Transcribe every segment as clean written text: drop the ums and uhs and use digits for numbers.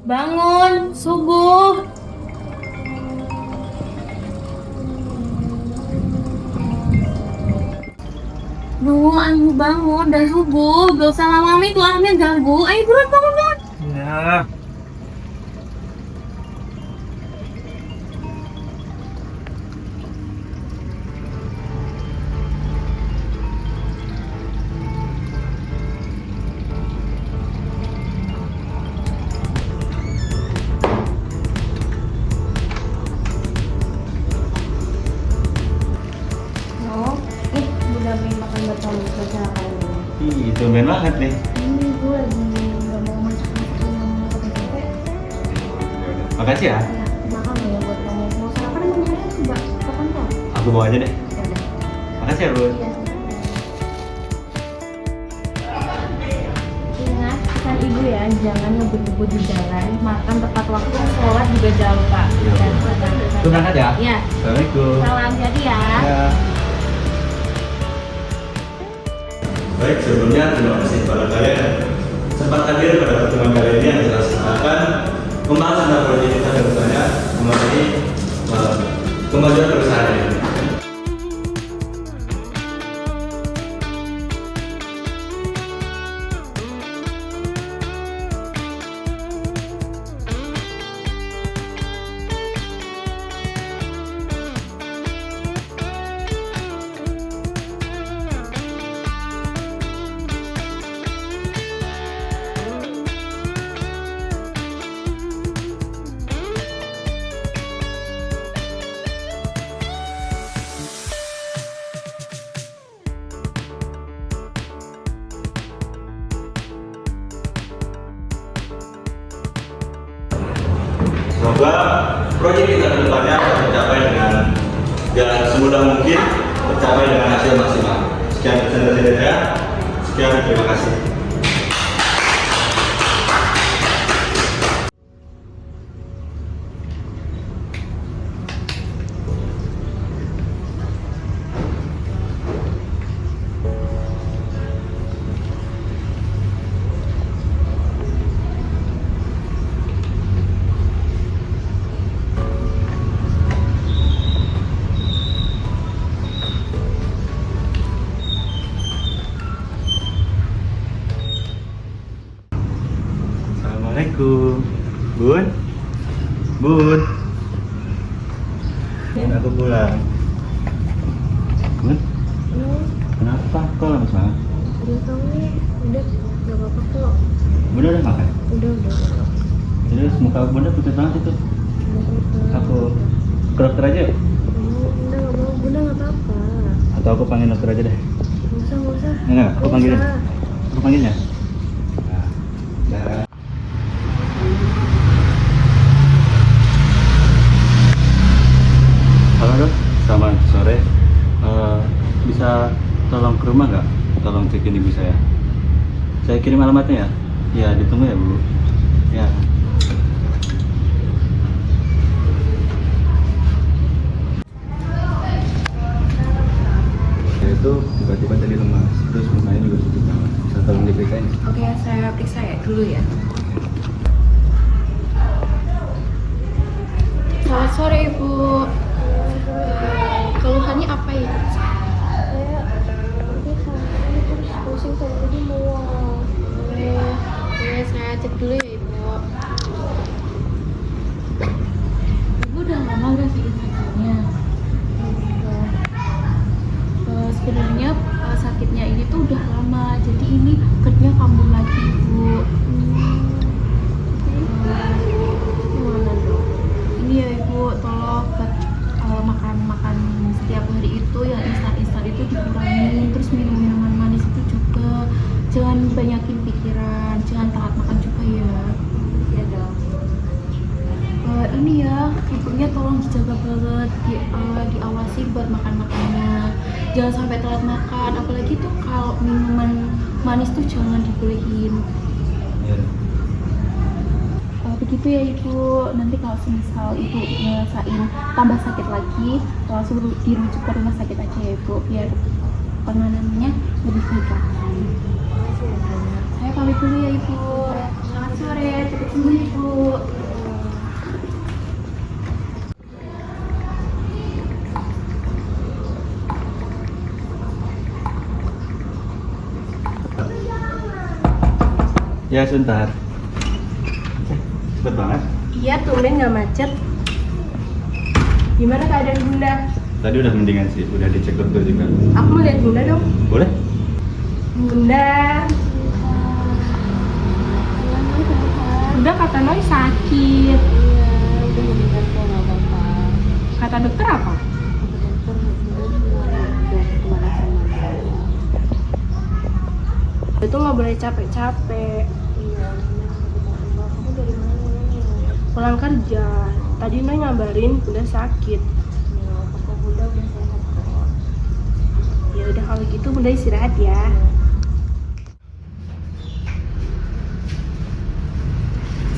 Bangun, subuh. Duh, ayo bangun, udah subuh. Gak usah lama itu alarmnya ganggu. Ayo buruan bangun, bangun. Ya. Oh, udah beli makan buat kamu sarapan dulu. Ih, itu main banget nih. Ini gue lagi nggak mau masuk capek. Makasih ya. Ya, makan ya buat kamu. Mau sarapan emang nyari coba kapan kok? Aku bawa aja deh. Ya udah. Makasih ya, Bun. Iya. Ingat pesan ibu ya, jangan ngebut-ngebut di jalan, makan tepat waktu, sholat juga jangan lupa. Iya, Bu. Aku berangkat ya. Iya. Assalamualaikum. Salam jadi ya. Ya. Baik, sebelumnya terima kasih kepada kalian sempat hadir pada pertemuan kali ini yang telah seakan membahas tentang proyek kita dan saya mengenai kemajuan perusahaan ini. Semoga proyek kita ke depannya akan tercapai dengan jalan semudah mungkin, tercapai dengan hasil maksimal. Sekian pesan dari saya. Sekian, terima kasih. Assalamualaikum, Bun. Bun. Aku pulang. Bun, kenapa kok lemes banget? Udah tahu nih, udah gak apa-apa kok. Bunda udah makan? Udah. Terus muka Bunda putih banget itu. Aku ke dokter aja yuk? Bunda gak mau, Bunda gak apa-apa. Atau aku panggil dokter aja deh? Gak usah. Enggak, aku Nggak panggilin. usah. Aku panggilin ya? Nah, dah. Halo dok, selamat sore. Bisa tolong ke rumah nggak? Tolong cekin ibu saya. Saya kirim alamatnya ya. Ya, ditunggu ya bu. Ya. Itu tiba-tiba tadi lemas, terus mukanya juga sedih banget. Bisa tolong diperiksain? Oke, saya periksa ya dulu ya. Selamat sore Ibu. Keluhannya apa ya? Saya ini sakit terus pusing sama tadi mual. Oke, saya cek dulu ya Ibu. Ibu udah lama gak sakitnya? Sebenarnya sakitnya ini tuh udah lama, jadi ini kerja kambuh lagi Ibu. Gimana dong? Ini ya Ibu, tolong makan setiap hari itu yang instan itu dikurangi, terus minum minuman manis itu juga jangan banyakin pikiran, jangan telat makan juga ya. Iya dong. Ini ya, ibunya tolong dijaga banget, diawasi buat makannya, jangan sampai telat makan, apalagi tuh kalau minuman manis tuh jangan dibolehin. Ya. Begitu ya Ibu, nanti kalau semisal Ibu ngerasain tambah sakit lagi, langsung dirujuk ke rumah sakit aja ya Ibu, biar penanganannya lebih baik lagi. Saya pamit dulu ya Ibu. Selamat sore, cepat sembuh Ibu. Ya sebentar. Cepet banget. Iya, tumben nggak macet. Gimana keadaan Bunda? Tadi udah mendingan sih, udah dicek dokter juga. Aku mau lihat Bunda dong. Boleh? Bunda. Bunda kata Noi sakit. Kata dokter apa? Itu nggak boleh capek-capek. Pulang kerja. Tadi Noi ngabarin Bunda sakit. Ya udah kalau gitu Bunda istirahat ya.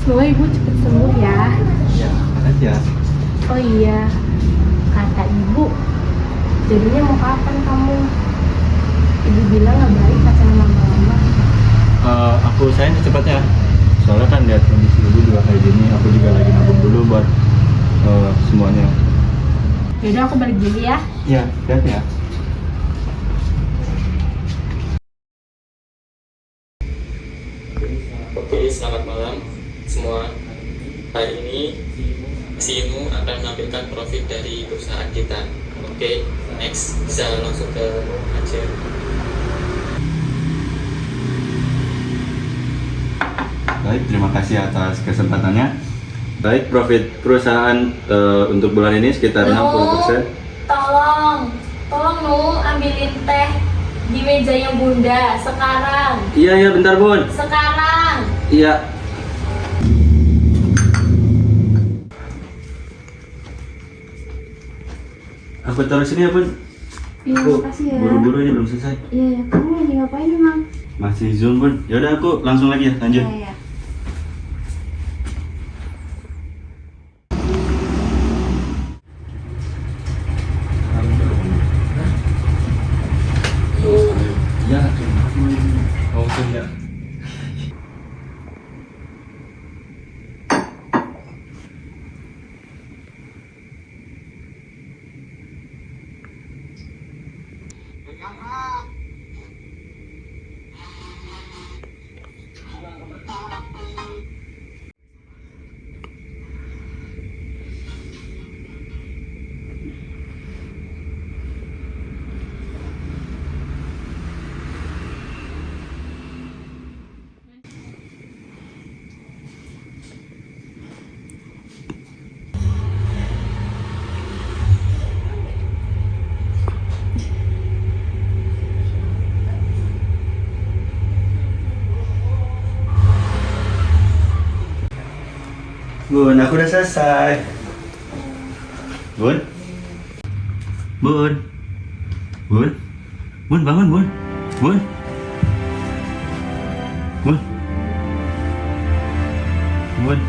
Semoga Ibu cepat sembuh ya. Ya, makasih ya. Oh iya, kata Ibu, jadinya mau kapan kamu? Ibu bilang nggak baik pacaran lama-lama. Aku usahain secepatnya. Soalnya kan lihat kondisi ibu juga kayak gini, aku juga lagi nabung dulu buat semuanya. Yaudah aku balik dulu ya. Ya, lihat ya. Oke, selamat malam semua. Hari ini CIMU akan menampilkan profit dari perusahaan kita. Oke, next bisa langsung ke hasil. Baik, terima kasih atas kesempatannya. Baik, profit perusahaan untuk bulan ini sekitar 60%. Tolong Nu, ambilin teh di mejanya Bunda sekarang. Iya, bentar Bun. Sekarang. Iya. Aku taruh sini ya Bun. Iya, makasih ya. Buru-buru ini belum selesai. Iya, ya. Kamu lagi ngapain emang? Masih zoom Bun. Yaudah aku langsung lagi ya, lanjut. Iya, ya. Ya, oh ya. Bun, aku udah selesai. Bun? Bun? Bun? Bun, bangun Bun? Bun? Bun? Bun?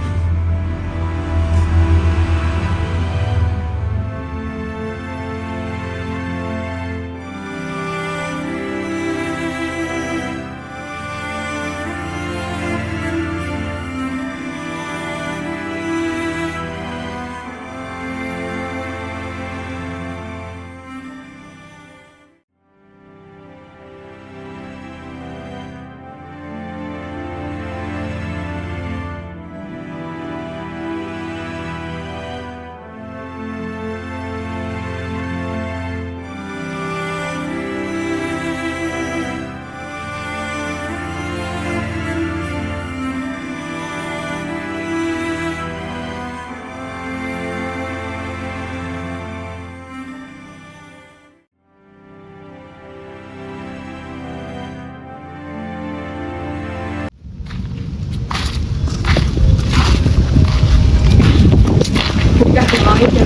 Udah doain ya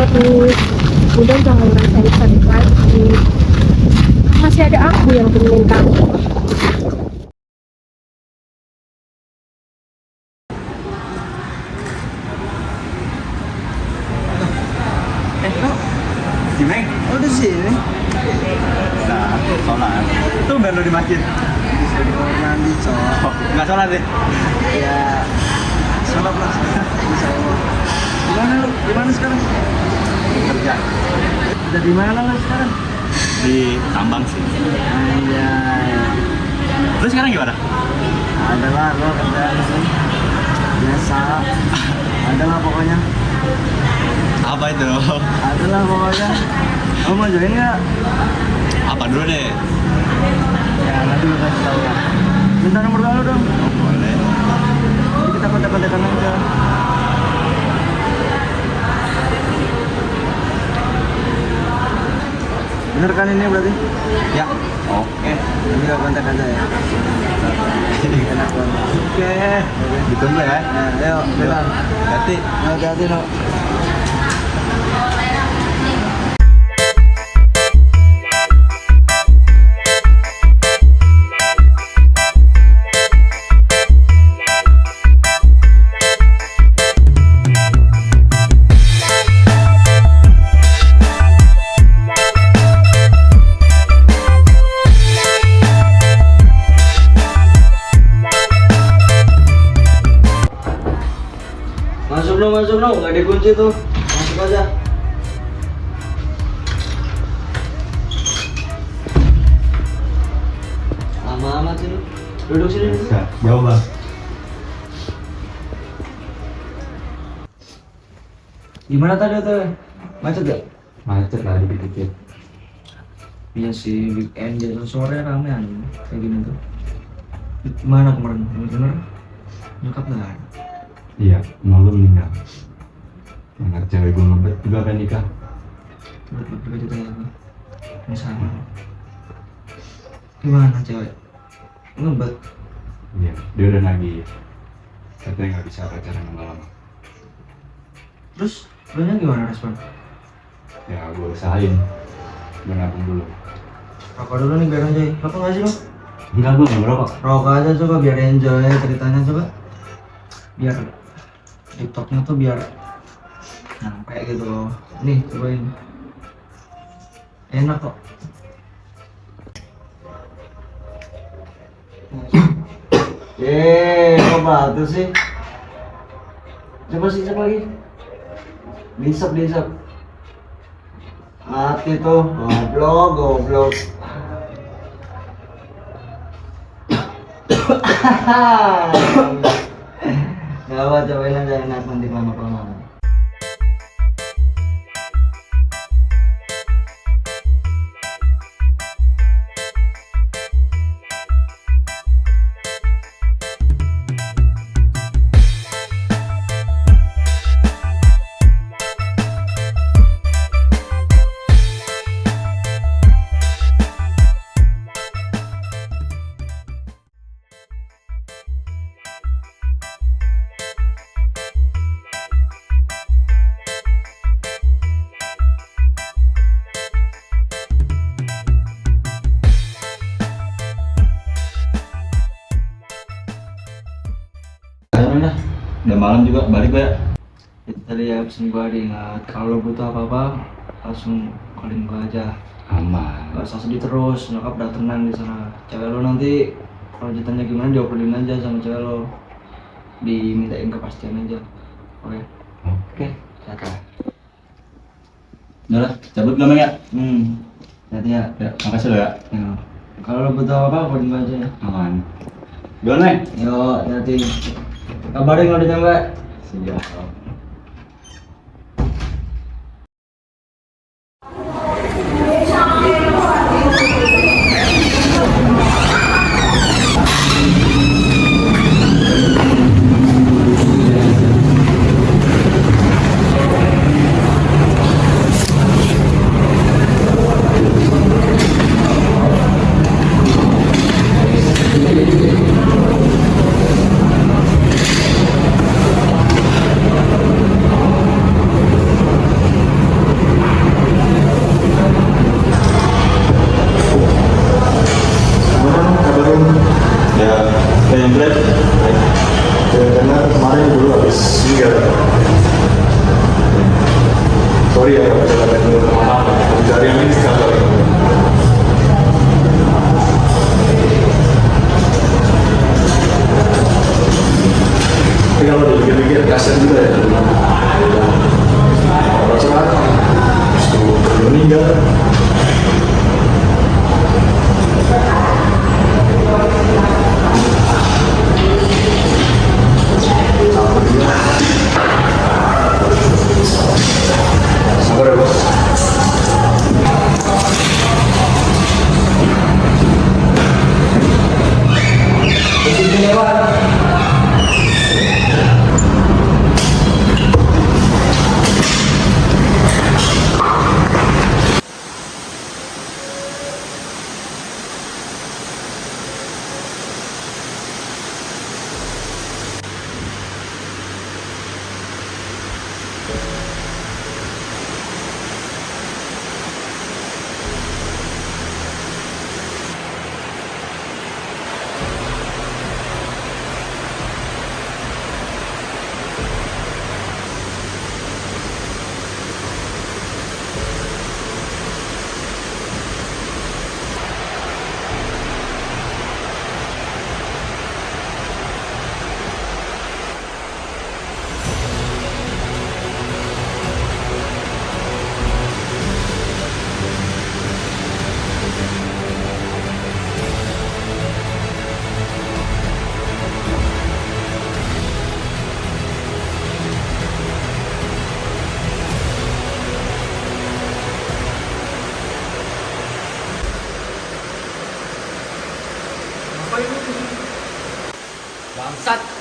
terus. Udah jangan ngerasain sakit lagi. Masih ada aku yang temenin kamu. Si Meng? Oh, di sini. Nah, sholat. Tuh baru di masjid. Disuruh mandi sholat. Oh, nggak sholat deh. Ya sholat lah. Insya Allah. Gimana lu? Gimana sekarang? Kerja Udah di mana lu sekarang? di tambang sih. Iya. Lu sekarang gimana? Adalah lo kerjaan di sini. Biasa. Adalah pokoknya. Apa itu? Adalah pokoknya. Lo mau join nggak? Apa dulu deh? Ya nanti gue kasih tau ya. Minta nomor lo dong. Oh, boleh. Jadi kita kontak-kontakan aja. Bener kan ini berarti? Ya. Oke. Nanti kita kontak aja ya. Enak banget. Oke. Ditunggu ya. Nah, ayo, bilang. Hati. Hati-hati, no. Masuk no, nggak dikunci tuh, masuk aja. Lama amat sih, duduk sini. Jauh bang. Gimana tadi tuh, macet gak? Macet lah dikit-dikit. Iya sih, weekend jadi sore ramean kayak gini tuh. Gimana kemarin? Bener? Nyokap nggak ada? Iya, malu meninggal. Dengar cewek gue ngebet juga kan nikah. Betul cerita apa? Misalnya. Gimana cewek? Ngebet? Iya, dia udah nagih. Katanya nggak bisa pacaran lama-lama. Terus, lu nya gimana respon? Ya gue usahain. Gue nabung dulu. Rokok dulu nih biar enjoy. Rokok nggak sih lo? Enggak, gue nggak merokok. Rokok aja coba biar enjoy ceritanya coba. Biar TikToknya tuh biar nyampe gitu loh. Nih cobain. Enak kok. Kok batu sih? Coba sisap lagi. Disap. Mati tuh, goblok. Gak apa, cobain aja enak nanti lama-lama. Udah malam juga, balik ya. Itu tadi ya pesan gua diingat, kalau lo butuh apa-apa langsung callin gua aja. Aman. Gak usah sedih terus, nyokap udah tenang di sana. Cewek lo nanti kalau ditanya gimana diobrolin aja sama cewek lo, dimintain kepastian aja. Oke. Kata. Udah lah, cabut gak ya? Hati ya. Ya, makasih lo ya. Ya. Kalau lo butuh apa-apa callin gua aja ya. Aman. Gimana nih? Yo, hati. Kabarin kalau ditembak. Siap. Sorry ya, kalau bisa kalian dulu kemana-mana. Pencarian ini sekali. Tapi kalau dipikir-pikir kasian juga ya. Kalau sekarang, justru meninggal.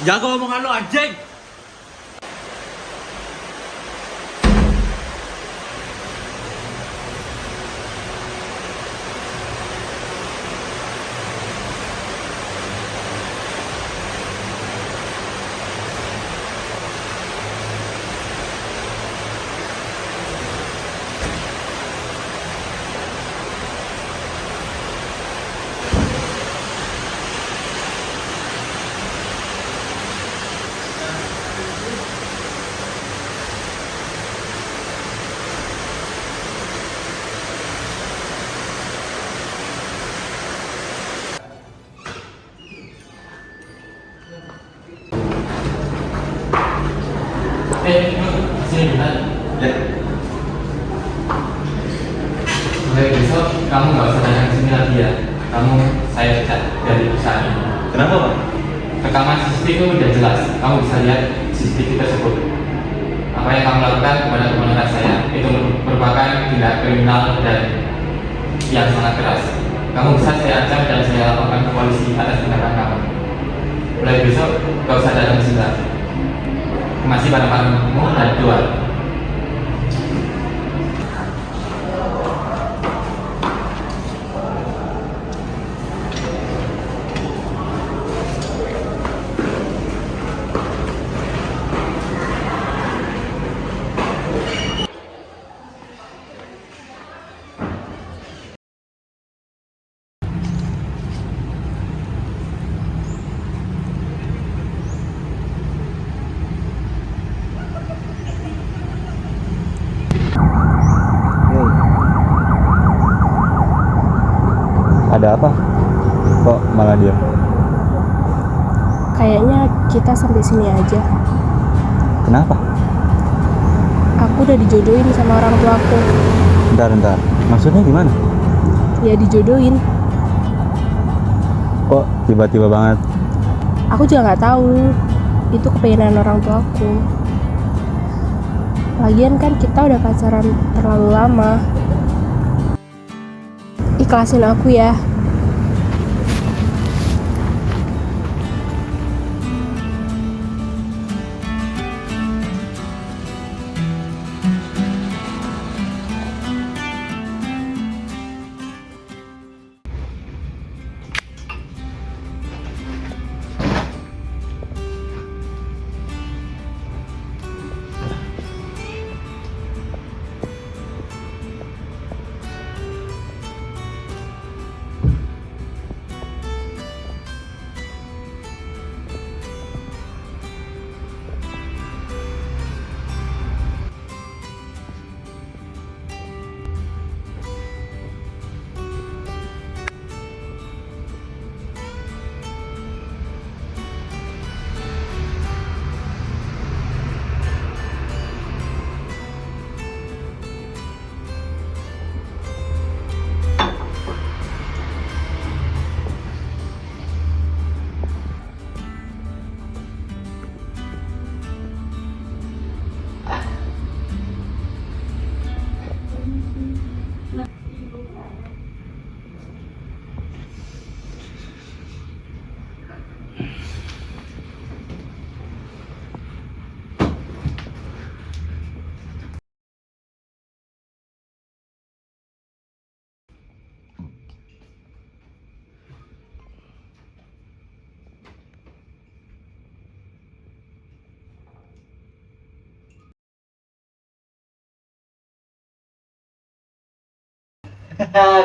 Jago omongan lo anjing. Sini bentar. Ya. Mulai besok kamu nggak usah datang ke sini lagi ya. Kamu saya pecat dari perusahaan ini. Kenapa, Pak? Rekaman CCTV itu udah jelas. Kamu bisa lihat CCTV tersebut. Apa yang kamu lakukan kepada keponakan saya itu merupakan tindak kriminal dan yang sangat keras. Kamu bisa saya ancam dan saya laporkan ke polisi atas tindakan kamu. Mulai besok nggak usah datang ke sini lagi. Masih pada kamu dan keluar. Ada apa? Kok malah diam? Kayaknya kita sampai sini aja. Kenapa? Aku udah dijodohin sama orang tuaku. Bentar. Maksudnya gimana? Ya dijodohin. Kok tiba-tiba banget? Aku juga nggak tahu. Itu keinginan orang tuaku. Lagian kan kita udah pacaran terlalu lama. Ikhlasin aku ya.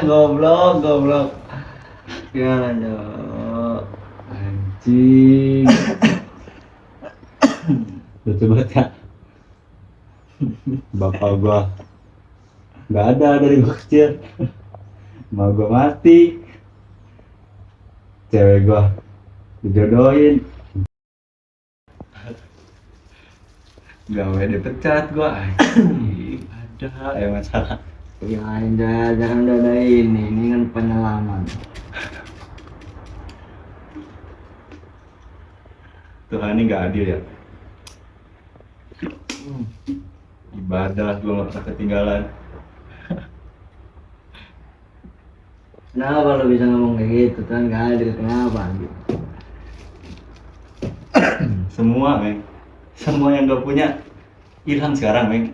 Goblok. Gimana dong? Anjing. Lucu banget ya. Bapak gua nggak ada dari gua kecil. Mau gua mati. Cewek gua dijodohin. Gawe dipecat gua. Anjing. Ada ya masalah. Ya jangan udah ini kan penyelaman. Tuhan ini nggak adil ya. Ibadah gua nggak ketinggalan. Kenapa lo bisa ngomong kayak gitu? Tuhan nggak adil, kenapa? Semua, Meng. Semua yang gak punya hilang sekarang, Meng.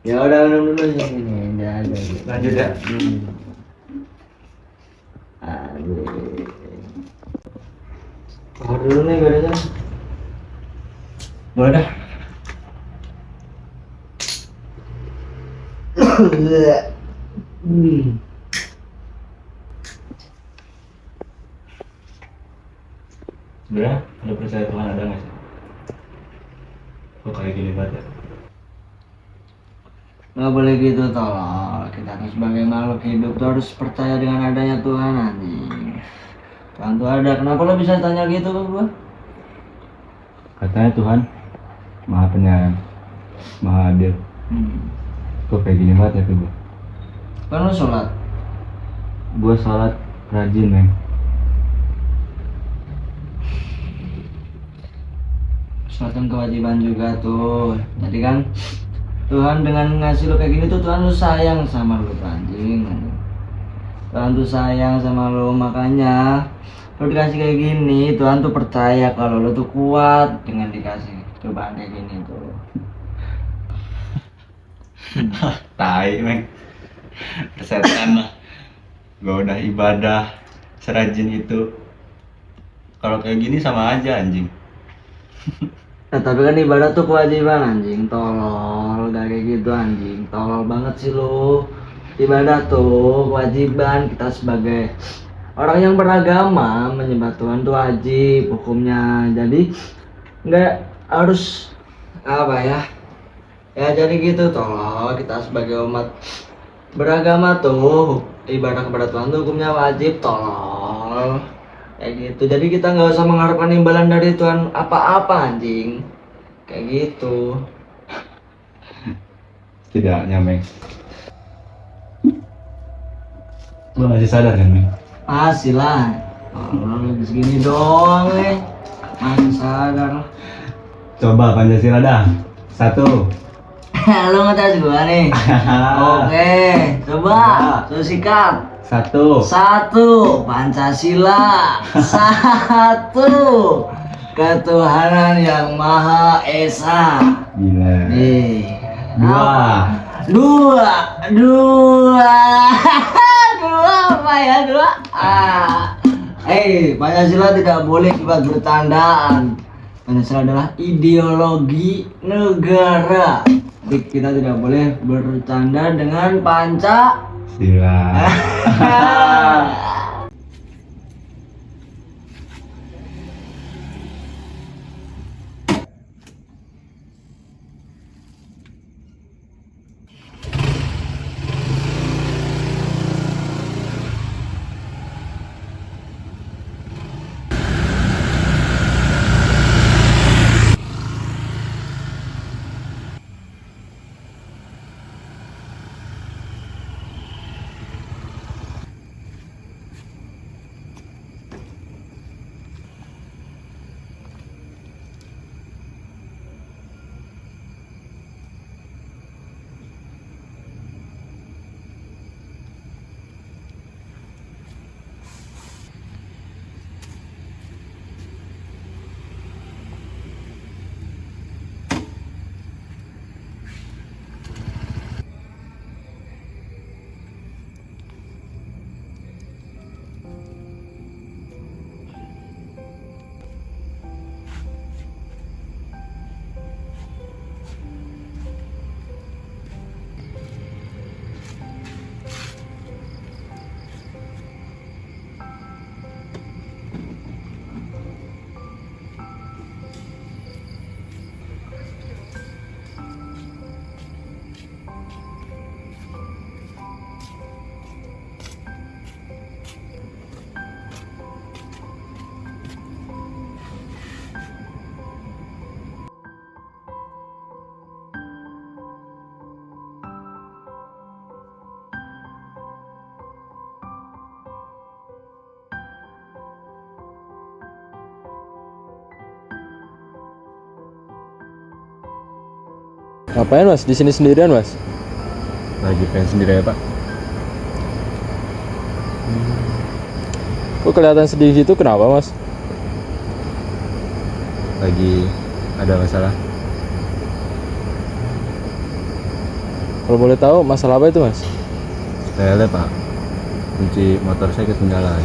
Ya udah minum dulu sini. Udah ada. Lanjut ya. Aduh. Keluar dulu nih bedanya. Boleh dah. Sebenarnya lo percaya Tuhan ada nggak sih? Kok kayak gini banget ya? Nggak boleh gitu tolong. Kita tuh sebagai makhluk hidup tuh harus percaya dengan adanya Tuhan anjing. Tuhan tuh ada. Kenapa lo bisa tanya gitu ke gua? Katanya Tuhan Maha Penyayang, Maha Adil. Kok kayak gini banget ya ke gue? Kan lo sholat. Gue sholat rajin, Meng. Sholat kan kewajiban juga tuh. Jadi kan Tuhan dengan ngasih lo kayak gini tuh Tuhan tuh sayang sama lo anjing. Tuhan tuh sayang sama lo, makanya lo dikasih kayak gini Tuhan tuh percaya kalau lo tuh kuat dengan dikasih cobaan kayak gini tuh. Tai, Meng. Persetan lah. Gue udah ibadah serajin itu. Kalau kayak gini sama aja anjing. Nah, tapi kan ibadah tuh kewajiban anjing, tolol, gak kayak gitu anjing, tolol banget sih lo. Ibadah tuh kewajiban, kita sebagai orang yang beragama menyembah Tuhan tuh wajib hukumnya. Jadi nggak harus apa ya? Ya jadi gitu tolol, kita sebagai umat beragama tuh ibadah kepada Tuhan tuh hukumnya wajib tolol. Kayak gitu. Jadi kita nggak usah mengharapkan imbalan dari Tuhan apa-apa anjing. Kayak gitu. Setidaknya, Meng. Lo masih sadar kan, Meng? Masih lah. Oh, segini doang masih sadar. Coba Pancasila dah. 1. Lu ngetes gua nih. Oke, coba. Lu sikat. 1. 1. Pancasila. 1. Ketuhanan yang Maha Esa. Gila. Nih. 2. 2. 2. 2 apa ya? 2. Pancasila tidak boleh dibuat bertandaan. Pancasila adalah ideologi negara. Jadi kita tidak boleh bercanda dengan Sila. Ngapain Mas? Di sini sendirian Mas? Lagi pengen sendiri ya, Pak. Kok kelihatan sedih gitu? Kenapa Mas? lagi ada masalah. Kalau boleh tahu masalah apa itu, Mas? Sepele Pak, kunci motor saya ketinggalan.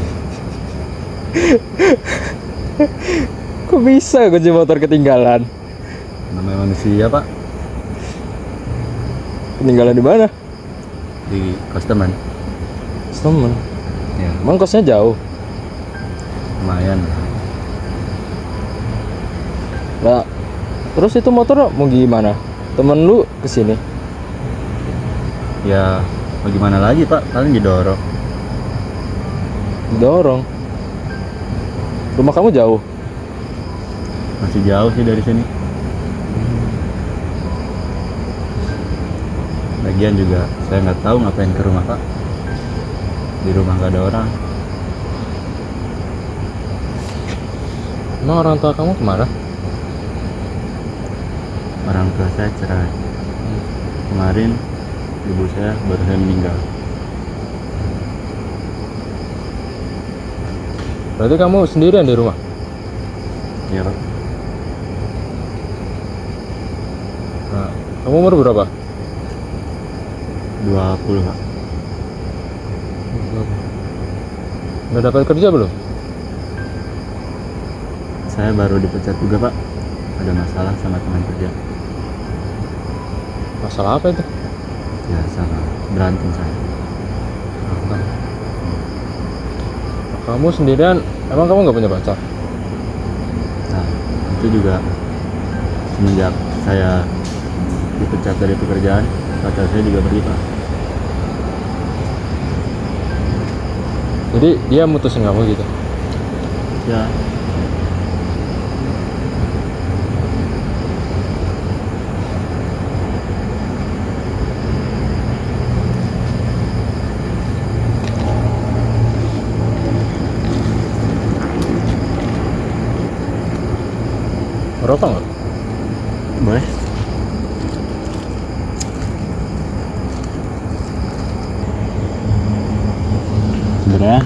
Kok bisa kunci motor ketinggalan? Namanya manusia Pak, Ketinggalan di mana? di kos teman. Temen. Ya, Emang kosnya jauh? lumayan. Nah, terus itu motor mau gimana? Temen lu kesini? Ya, mau gimana lagi Pak, paling didorong. Dorong. Rumah kamu jauh? Masih jauh sih dari sini. Lagian juga saya nggak tahu ngapain ke rumah Pak. Di rumah nggak ada orang. Emang orang tua kamu kemana? Orang tua saya cerai. Kemarin ibu saya baru saja meninggal. Berarti kamu sendirian di rumah? Iya Pak. Nah, kamu umur berapa? 20 Pak. Udah dapat kerja belum? Saya baru dipecat juga Pak. Ada masalah sama teman kerja. Masalah apa itu? Ya sama berantem saya. Kamu sendirian, emang kamu nggak punya pacar? Nah, itu juga semenjak saya dipecat dari pekerjaan, pacar saya juga pergi Pak. Jadi dia mutusin kamu gitu? Ya, Merokok nggak? boleh. Sebenarnya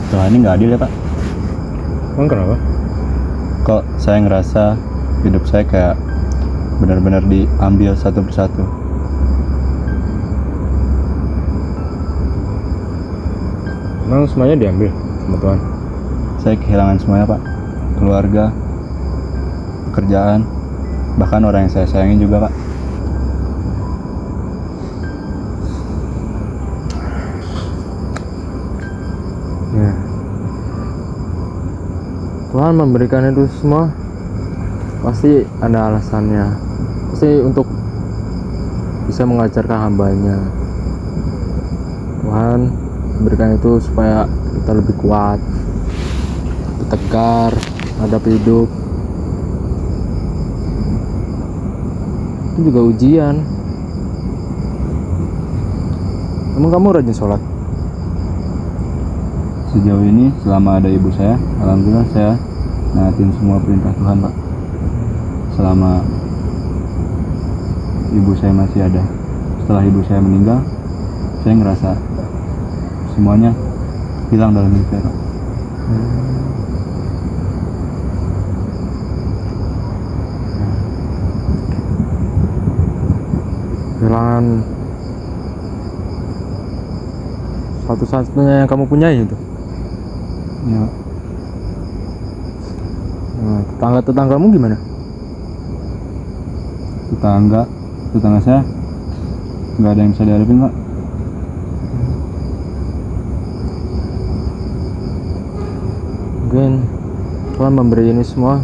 Tuhan ini nggak adil ya Pak. Emang kenapa? Kok saya ngerasa hidup saya kayak benar-benar diambil satu persatu. Emang semuanya diambil sama Tuhan? Saya kehilangan semuanya Pak. Keluarga, pekerjaan, bahkan orang yang saya sayangi juga Pak. Ya. Tuhan memberikan itu semua pasti ada alasannya. Pasti untuk bisa mengajarkan hambanya. Tuhan memberikan itu supaya kita lebih kuat, lebih tegar, hadap hidup. Itu juga ujian. Emang kamu rajin sholat? Sejauh ini selama ada ibu saya, alhamdulillah saya naatin semua perintah Tuhan Pak. Selama ibu saya masih ada. Setelah ibu saya meninggal, saya ngerasa semuanya hilang dalam hidup saya Pak. Kehilangan satu-satunya yang kamu punyai itu. Ya, Nah, tetangga-tetanggamu gimana? tetangga saya nggak ada yang bisa diharapin Pak. Mungkin Tuhan memberi ini semua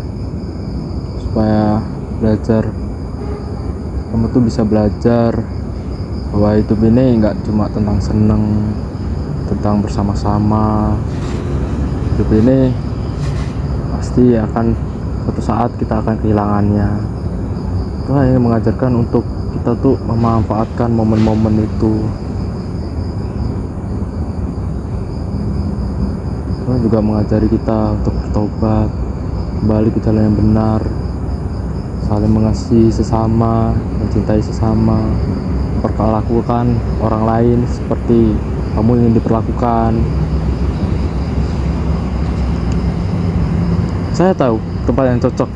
supaya belajar. Kamu tuh bisa belajar bahwa hidup ini nggak cuma tentang seneng, tentang bersama-sama. Hidup ini pasti akan suatu saat kita akan kehilangannya. Tuhan ingin mengajarkan untuk kita tuh memanfaatkan momen-momen itu. Tuhan juga mengajari kita untuk bertobat, kembali ke jalan yang benar, saling mengasihi sesama, mencintai sesama, memperlakukan orang lain seperti kamu ingin diperlakukan. Saya tahu tempat yang cocok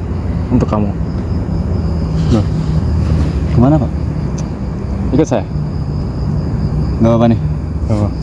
untuk kamu. Loh, kemana Pak? Ikut saya. Gak apa-apa nih. Tuh.